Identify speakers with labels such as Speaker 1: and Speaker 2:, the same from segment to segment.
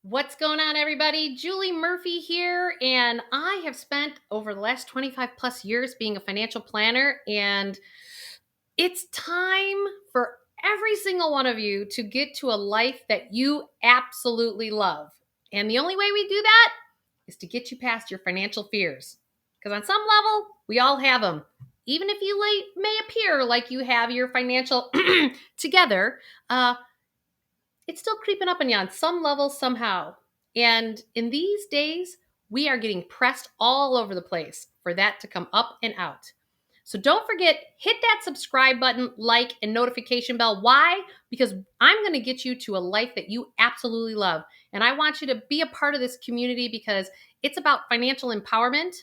Speaker 1: What's going on, everybody? Julie Murphy here, and I have spent over the last 25 plus years being a financial planner, and it's time for every single one of you to get to a life that you absolutely love. And the only way we do that is to get you past your financial fears. Because on some level, we all have them. Even if you may appear like you have your financial together, it's still creeping up on you on some level somehow. And in these days, we are getting pressed all over the place for that to come up and out. So don't forget, hit that subscribe button, like, and notification bell. Why? Because I'm going to get you to a life that you absolutely love. And I want you to be a part of this community because it's about financial empowerment,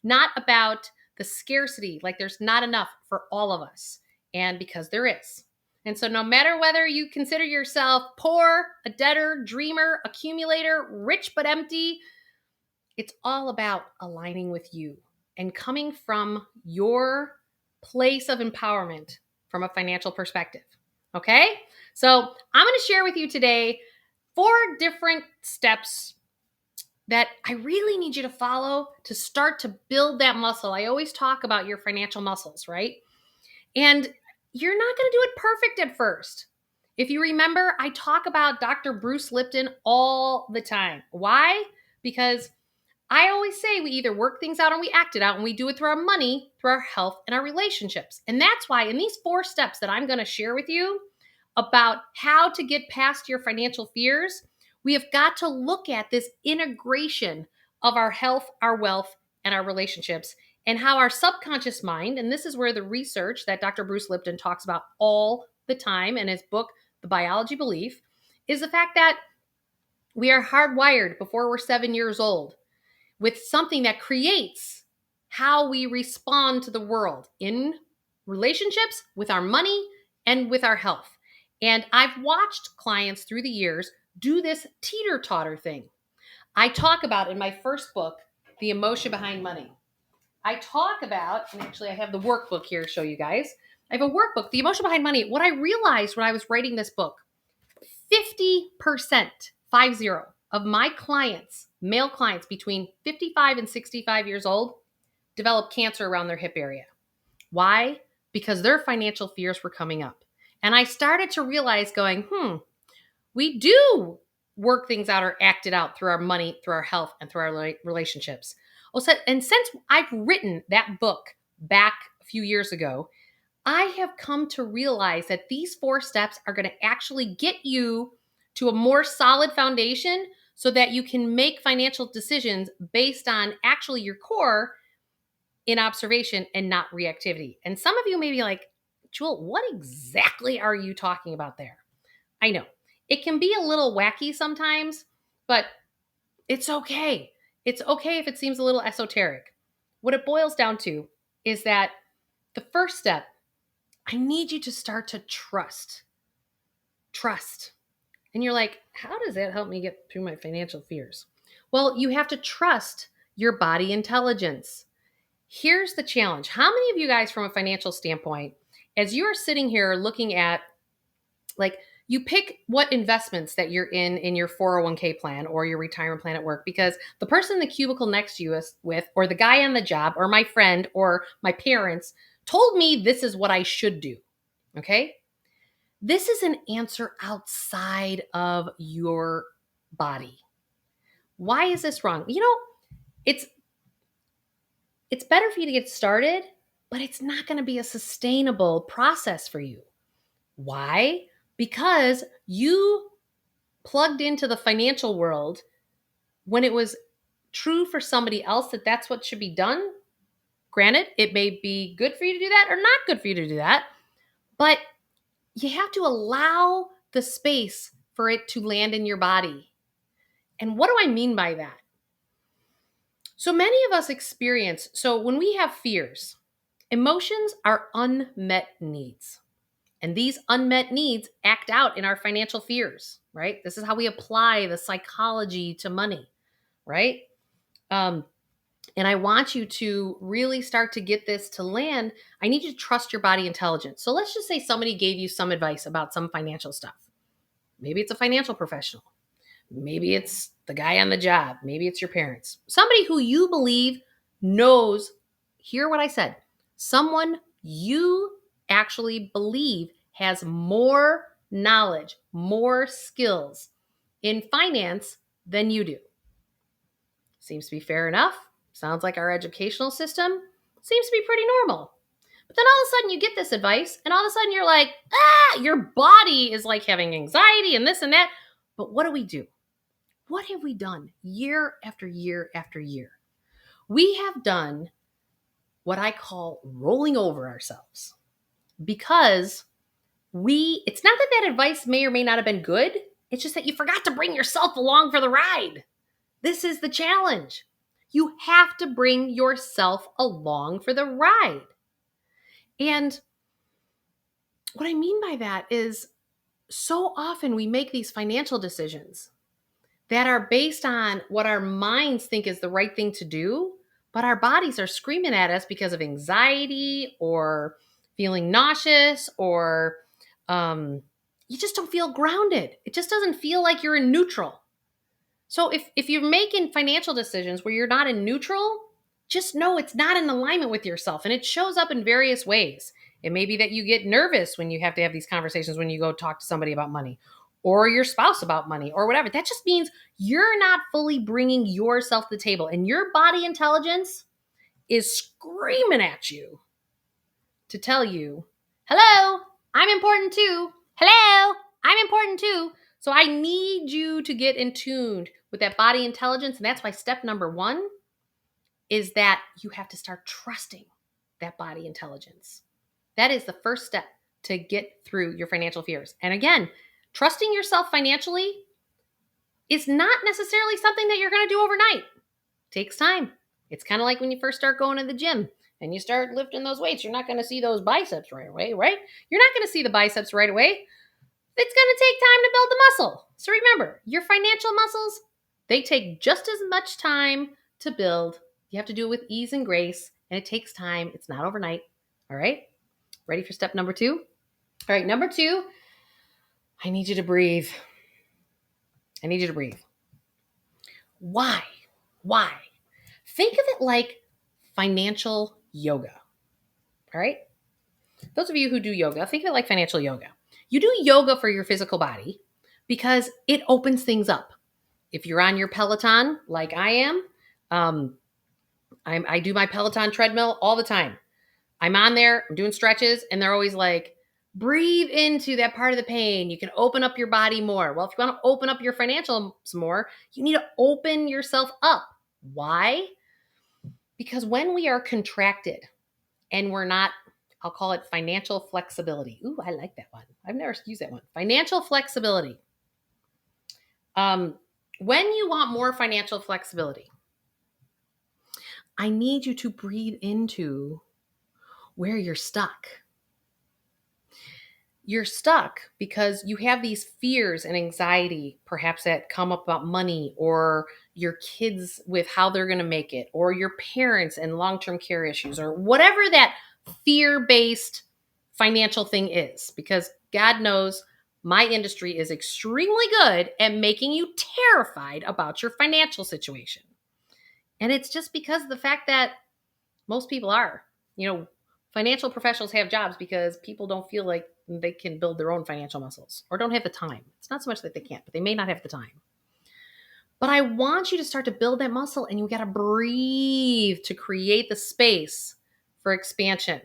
Speaker 1: not about the scarcity, like there's not enough for all of us. And because there is. And so no matter whether you consider yourself poor, a debtor, dreamer, accumulator, rich but empty, it's all about aligning with you and coming from your place of empowerment from a financial perspective. Okay? So I'm going to share with you today 4 different steps that I really need you to follow to start to build that muscle. I always talk about your financial muscles, right? And you're not going to do it perfect at first. If you remember, I talk about Dr. Bruce Lipton all the time. Why? Because I always say we either work things out or we act it out, and we do it through our money, through our health, and our relationships. And that's why in these 4 steps that I'm going to share with you about how to get past your financial fears, we have got to look at this integration of our health, our wealth, and our relationships, and how our subconscious mind, and this is where the research that Dr. Bruce Lipton talks about all the time in his book, The Biology Belief, is the fact that we are hardwired before we're 7 years old with something that creates how we respond to the world in relationships, with our money, and with our health. And I've watched clients through the years do this teeter-totter thing. I talk about in my first book, The Emotion Behind Money. I talk about, and actually I have the workbook here to show you guys. I have a workbook, The Emotion Behind Money. What I realized when I was writing this book, 50%, 50, of my clients, male clients between 55 and 65 years old, developed cancer around their hip area. Why? Because their financial fears were coming up. And I started to realize going, we do work things out or act it out through our money, through our health, and through our relationships. And since I've written that book back a few years ago, I have come to realize that these 4 steps are going to actually get you to a more solid foundation so that you can make financial decisions based on actually your core in observation and not reactivity. And some of you may be like, Jewel, what exactly are you talking about there? I know it can be a little wacky sometimes, but it's okay. It's okay if it seems a little esoteric. What it boils down to is that the first step, I need you to start to trust. Trust. And you're like, how does that help me get through my financial fears? Well, you have to trust your body intelligence. Here's the challenge. How many of you guys, from a financial standpoint, as you're sitting here looking at, like, you pick what investments that you're in your 401k plan or your retirement plan at work, because the person in the cubicle next to you is with, or the guy on the job, or my friend, or my parents told me this is what I should do. Okay? This is an answer outside of your body. Why is this wrong? It's better for you to get started, but it's not going to be a sustainable process for you. Why? Because you plugged into the financial world when it was true for somebody else that that's what should be done. Granted, it may be good for you to do that or not good for you to do that, but you have to allow the space for it to land in your body. And what do I mean by that? So many of us experience, so when we have fears, emotions are unmet needs. And these unmet needs act out in our financial fears, right? This is how we apply the psychology to money, right? And I want you to really start to get this to land. I need you to trust your body intelligence. So let's just say somebody gave you some advice about some financial stuff. Maybe it's a financial professional. Maybe it's the guy on the job. Maybe it's your parents. Somebody who you believe knows, hear what I said, someone you actually believe has more knowledge, more skills in finance than you do. Seems to be fair enough. Sounds like our educational system seems to be pretty normal. But then all of a sudden you get this advice, and all of a sudden you're like, your body is like having anxiety and this and that. But what do? What have we done year after year after year? We have done what I call rolling over ourselves, because it's not that that advice may or may not have been good. It's just that you forgot to bring yourself along for the ride. This is the challenge. You have to bring yourself along for the ride. And what I mean by that is, so often we make these financial decisions that are based on what our minds think is the right thing to do, but our bodies are screaming at us because of anxiety or feeling nauseous, or you just don't feel grounded. It just doesn't feel like you're in neutral. So if you're making financial decisions where you're not in neutral, just know it's not in alignment with yourself. And it shows up in various ways. It may be that you get nervous when you have to have these conversations when you go talk to somebody about money, or your spouse about money, or whatever. That just means you're not fully bringing yourself to the table, and your body intelligence is screaming at you to tell you, hello, I'm important too. Hello, I'm important too. So I need you to get in tune with that body intelligence. And that's why step number 1 is that you have to start trusting that body intelligence. That is the first step to get through your financial fears. And again, trusting yourself financially is not necessarily something that you're going to do overnight. It takes time. It's kind of like when you first start going to the gym and you start lifting those weights. You're not going to see those biceps right away, right? You're not going to see the biceps right away. It's going to take time to build the muscle. So remember, your financial muscles, they take just as much time to build. You have to do it with ease and grace, and it takes time. It's not overnight. All right? Ready for step number 2? All right, number 2, I need you to breathe. I need you to breathe. Why? Why? Think of it like financial yoga. All right? Those of you who do yoga, think of it like financial yoga. You do yoga for your physical body because it opens things up. If you're on your Peloton, like I am, I do my Peloton treadmill all the time. I'm on there, I'm doing stretches, and they're always like, breathe into that part of the pain. You can open up your body more. Well, if you want to open up your financials more, you need to open yourself up. Why? Because when we are contracted and we're not, I'll call it financial flexibility. Ooh, I like that one. I've never used that one. Financial flexibility. When you want more financial flexibility, I need you to breathe into where you're stuck. You're stuck because you have these fears and anxiety, perhaps that come up about money, or your kids with how they're going to make it, or your parents and long-term care issues, or whatever that fear-based financial thing is. Because God knows my industry is extremely good at making you terrified about your financial situation. And it's just because of the fact that most people are. Financial professionals have jobs because people don't feel like they can build their own financial muscles or don't have the time. It's not so much that they can't, but they may not have the time. But I want you to start to build that muscle, and you got to breathe to create the space for expansion.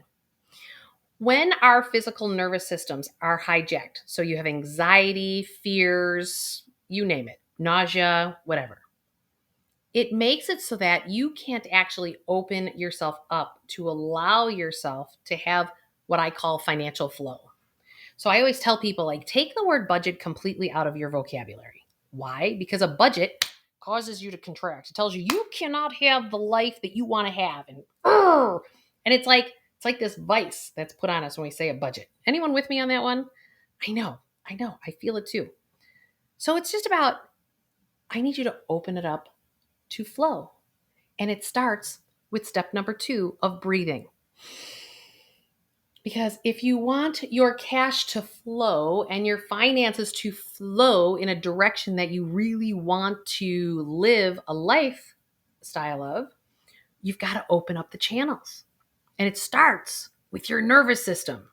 Speaker 1: When our physical nervous systems are hijacked, so you have anxiety, fears, you name it, nausea, whatever, it makes it so that you can't actually open yourself up to allow yourself to have what I call financial flow. So I always tell people, like, take the word budget completely out of your vocabulary. Why? Because a budget causes you to contract. It tells you you cannot have the life that you want to have. And it's like this vice that's put on us when we say a budget. Anyone with me on that one? I know. I feel it too. So it's just about, I need you to open it up to flow. And it starts with step number 2 of breathing. Because if you want your cash to flow and your finances to flow in a direction that you really want to live a lifestyle of, you've got to open up the channels. And it starts with your nervous system.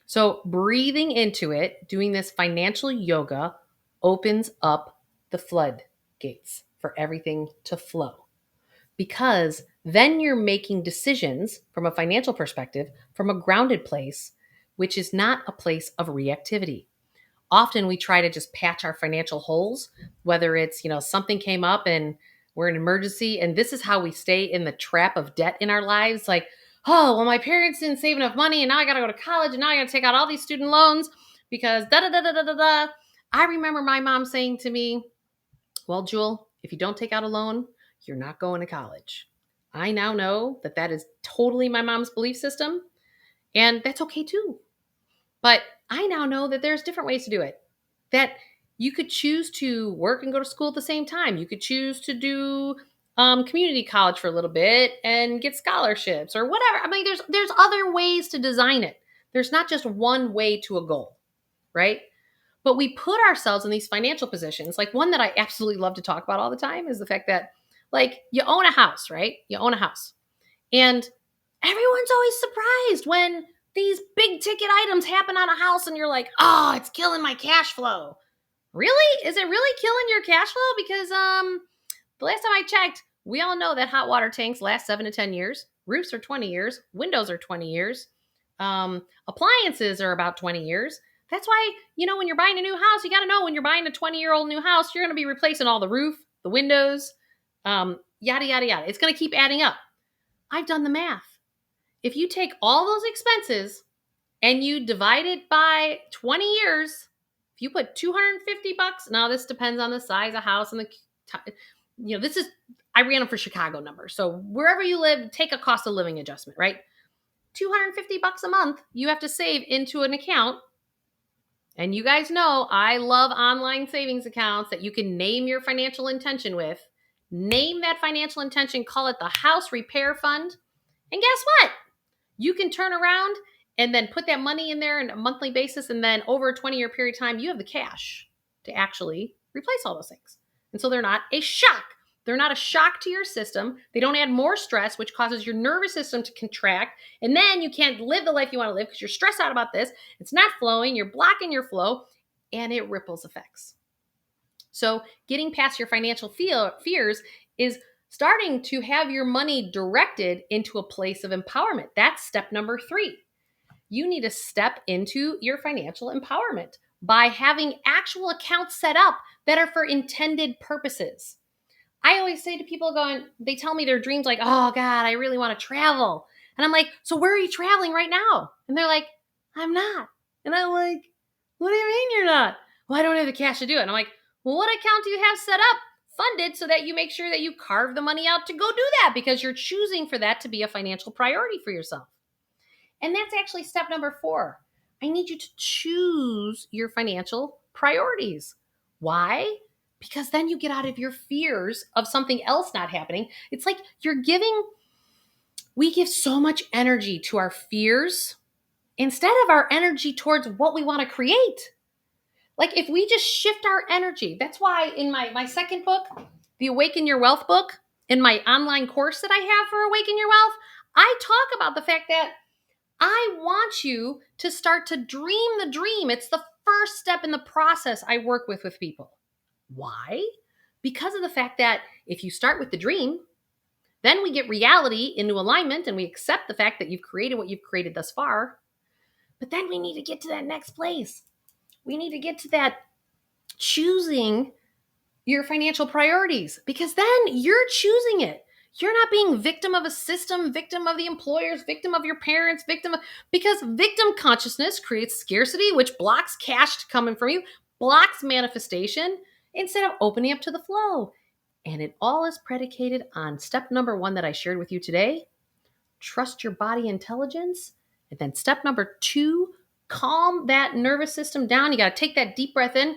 Speaker 1: So, breathing into it, doing this financial yoga opens up the floodgates for everything to flow. Because then you're making decisions from a financial perspective from a grounded place, which is not a place of reactivity. Often we try to just patch our financial holes, whether it's, something came up and we're in an emergency. And this is how we stay in the trap of debt in our lives. Like, oh, well, my parents didn't save enough money and now I got to go to college and now I got to take out all these student loans because da da da da da da da. I remember my mom saying to me, well, Jewel, if you don't take out a loan, you're not going to college. I now know that that is totally my mom's belief system, and that's okay too. But I now know that there's different ways to do it. That you could choose to work and go to school at the same time. You could choose to do community college for a little bit and get scholarships or whatever. I mean, there's other ways to design it. There's not just one way to a goal, right? But we put ourselves in these financial positions. Like one that I absolutely love to talk about all the time is the fact that, like, you own a house, right? You own a house. And everyone's always surprised when these big ticket items happen on a house and you're like, oh, it's killing my cash flow. Really? Is it really killing your cash flow? Because the last time I checked, we all know that hot water tanks last 7 to 10 years. Roofs are 20 years. Windows are 20 years. Appliances are about 20 years. That's why, when you're buying a new house, you got to know when you're buying a 20-year-old new house, you're going to be replacing all the roof, the windows, yada, yada, yada. It's going to keep adding up. I've done the math. If you take all those expenses and you divide it by 20 years, if you put $250, now this depends on the size of house and I ran them for Chicago numbers. So wherever you live, take a cost of living adjustment, right? $250 a month you have to save into an account. And you guys know I love online savings accounts that you can name your financial intention with. Name that financial intention, call it the house repair fund. And guess what? You can turn around and then put that money in there on a monthly basis. And then over a 20-year period of time, you have the cash to actually replace all those things. And so they're not a shock. They're not a shock to your system. They don't add more stress, which causes your nervous system to contract. And then you can't live the life you want to live because you're stressed out about this. It's not flowing. You're blocking your flow, and it ripples effects. So getting past your financial fears is starting to have your money directed into a place of empowerment. That's step number 3. You need to step into your financial empowerment by having actual accounts set up that are for intended purposes. I always say to people they tell me their dreams like, oh God, I really want to travel. And I'm like, so where are you traveling right now? And they're like, I'm not. And I'm like, what do you mean you're not? Well, I don't have the cash to do it. And I'm like, well, what account do you have set up, funded, so that you make sure that you carve the money out to go do that because you're choosing for that to be a financial priority for yourself. And that's actually step number 4. I need you to choose your financial priorities. Why? Because then you get out of your fears of something else not happening. It's like we give so much energy to our fears instead of our energy towards what we want to create. Like if we just shift our energy, that's why in my second book, the Awaken Your Wealth book, in my online course that I have for Awaken Your Wealth, I talk about the fact that I want you to start to dream the dream. It's the first step in the process I work with people. Why? Because of the fact that if you start with the dream, then we get reality into alignment and we accept the fact that you've created what you've created thus far. But then we need to get to that next place. We need to get to that choosing your financial priorities, because then you're choosing it. You're not being victim of a system, victim of the employers, victim of your parents, because victim consciousness creates scarcity, which blocks cash coming from you, blocks manifestation, instead of opening up to the flow. And it all is predicated on step number 1 that I shared with you today. Trust your body intelligence. And then step number 2, calm that nervous system down. You got to take that deep breath in.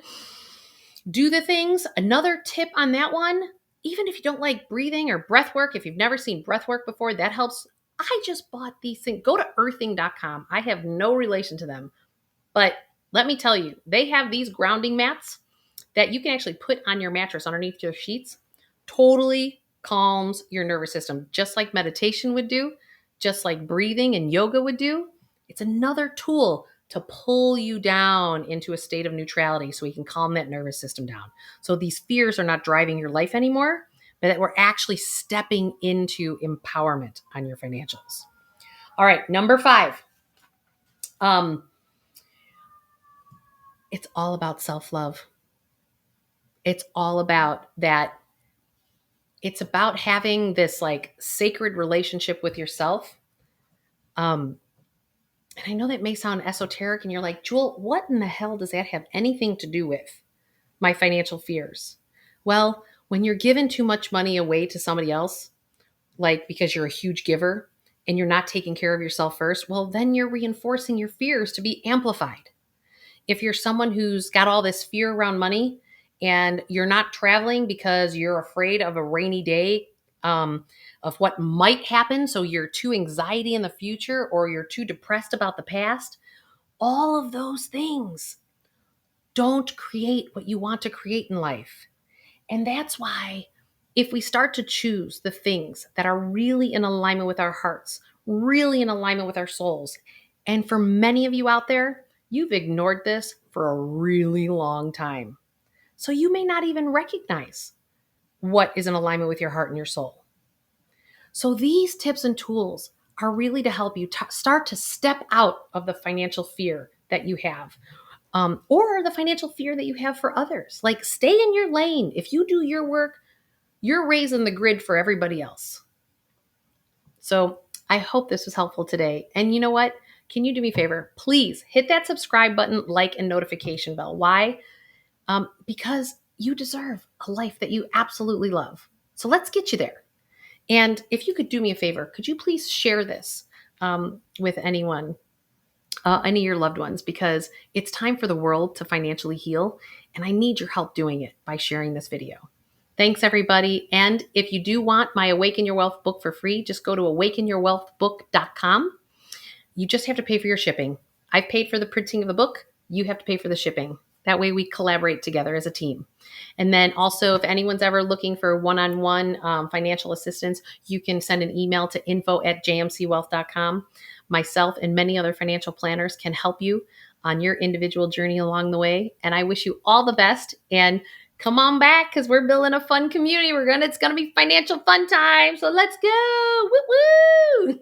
Speaker 1: Do the things. Another tip on that one, even if you don't like breathing or breath work, if you've never seen breath work before, that helps. I just bought these things. Go to earthing.com. I have no relation to them, but let me tell you, they have these grounding mats that you can actually put on your mattress underneath your sheets. Totally calms your nervous system, just like meditation would do, just like breathing and yoga would do. It's another tool to pull you down into a state of neutrality so you can calm that nervous system down. So these fears are not driving your life anymore, but that we're actually stepping into empowerment on your financials. All right, number 5. It's all about self-love. It's all about that. It's about having this like sacred relationship with yourself. And I know that may sound esoteric and you're like, Jewel, what in the hell does that have anything to do with my financial fears? Well, when you're giving too much money away to somebody else, like because you're a huge giver and you're not taking care of yourself first, well, then you're reinforcing your fears to be amplified. If you're someone who's got all this fear around money and you're not traveling because you're afraid of a rainy day, of what might happen, so you're too anxiety in the future or you're too depressed about the past, all of those things don't create what you want to create in life. And that's why if we start to choose the things that are really in alignment with our hearts, really in alignment with our souls, and for many of you out there, you've ignored this for a really long time. So you may not even recognize what is in alignment with your heart and your soul. So these tips and tools are really to help you start to step out of the financial fear that you have, or the financial fear that you have for others. Like, stay in your lane. If you do your work, you're raising the grid for everybody else. So I hope this was helpful today. And you know what? Can you do me a favor? Please hit that subscribe button, like, and notification bell. Why? Because you deserve a life that you absolutely love. So let's get you there. And if you could do me a favor, could you please share this with anyone, any of your loved ones, because it's time for the world to financially heal. And I need your help doing it by sharing this video. Thanks, everybody. And if you do want my Awaken Your Wealth book for free, just go to awakenyourwealthbook.com. You just have to pay for your shipping. I've paid for the printing of the book. You have to pay for the shipping. That way we collaborate together as a team. And then also, if anyone's ever looking for one-on-one financial assistance, you can send an email to info@jmcwealth.com. Myself and many other financial planners can help you on your individual journey along the way. And I wish you all the best. And come on back, because we're building a fun community. It's going to be financial fun time. So let's go. Woo woo.